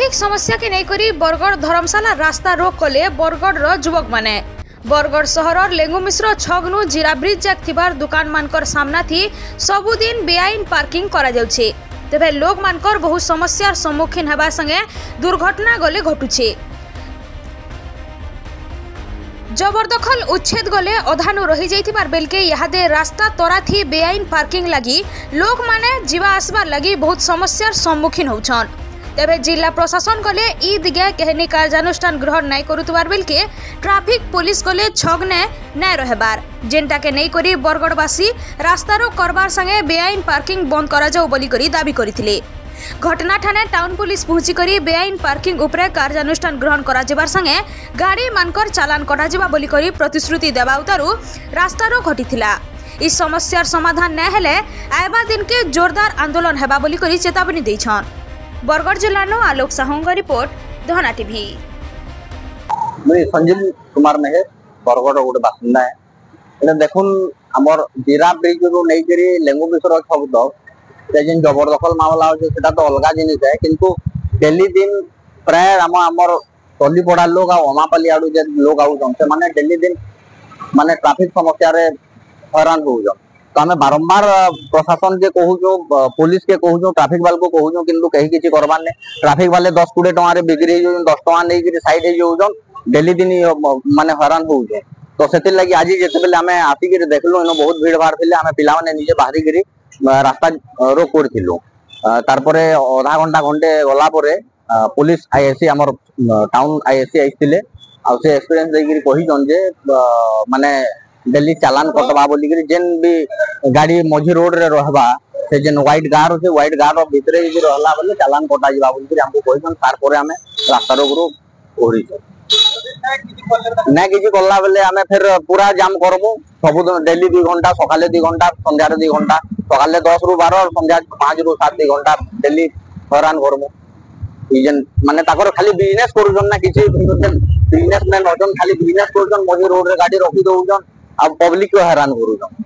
Traffic समस्या के नहीं बरगड़ धर्मशाला रास्ता रोक कले बरगड़ युवक माने। बरगड़ सहर लेंगुमिश्र छगनु जीरा ब्रिज जाक थिबार दुकान मानकर सामना थी सबुदिन बेआईन पार्किंग करा जाउछे। तेबे लोक मानकर बहुत समस्यार सम्मुखीन हेबा संगे दुर्घटना गले घटुछे। जबरदखल उच्छेद गले अधानु रही जाइथिबार बेलके यादे रास्ता तोरा थी बेआईन पार्किंग लगी लोक माने जीवा आसबार लगी बहुत समस्यार सम्मुखीन होछन। तेबे जिला प्रशासन गले ई दिगे केहनी कार्यानुष्ठान ग्रहण नाई करुतबार बेलके ट्रैफिक पुलिस गले छगने नाय रहबार जेनटा के नहीं करी बरगड़वासी रास्ता रोक करबार संगे बेआईन पार्किंग बंद करा जाऊ बोली करी दाबी करिथिले। घटना ठाने टाउन पुलिस पहुंची करी बेआईन पार्किंग उपरे कार्यानुष्ठान ग्रहण करा जिबार संगे गाड़ी मानकर चालान करा जिबा बोली करी प्रतिश्रुति देबा उतारू रास्ता रोक घटिथिला। इस समस्यार समाधान न हेले आयबा दिन के जोरदार आंदोलन हेबा बोली करी चेतावनी दैछन। बरगड़ जिल्लानो आलोक साहुंग रिपोर्ट धना टीवी। मैं संजीव कुमार मेहर बरगड़ गोटे बासिंदा है। एने देखुन हमर जीरा ब्रिज रो नै करी लेंगुमिश्र शब्द जेन जबरदखल मामला होचे सेटा तो अलगा जिनिस है, किंतु डेली दिन प्राय हमर टली पड़ा लोग आ अमापाली आडू जे लोग आउछन से माने डेली दिन माने ट्रैफिक समस्या रे हैरान होउछन। तो हमें बारंबार प्रशासन के कहूँ पुलिस के कहूँ ट्रैफिक वाले को कहूँ किंतु कहीं किसी करवार नहीं। ट्रैफिक वाले 10-20 टंका बिक्री 10 टंका नहीं साइड हो डेली दिन माने हैरान हो। तो से लगी आज जिते आम आसिक देखलु इन बहुत भीड़ भाड़ थे आम पिला निजे बाहरी रास्ता रोक करूँ। तारपरे आधा घंटा घंटे गला पुलिस आईएससी आमर टाउन आईएससी आईते आउ एक्सपीरियंस देकर कहीचन जे माने डेली चालान कटवा बोली जेन भी गाड़ी मझी रोड रे रहबा से जेन व्हाइट गार होचे व्हाइट गार भीतर यदि रहला बोले चालान कटा जिबा बोली हमको कहीचन। तार परे हमें रास्ता रोक रो ओरी ना किछि करला बेले हमें फिर पूरा जाम करबो सब डेली 2 घंटा सकाले 2 घंटा संध्या 2 घंटा सकाले 10 रु 12 और संध्या 5 रु 7 2 घंटा डेली हैरान करबो। इजन माने ताकर खाली बिजनेस करूजन ना किछि बिजनेसमैन होजन खाली बिजनेस करूजन मझी रोड रे गाड़ी रखी दउजन अब पब्लिक को हैरान करूजन।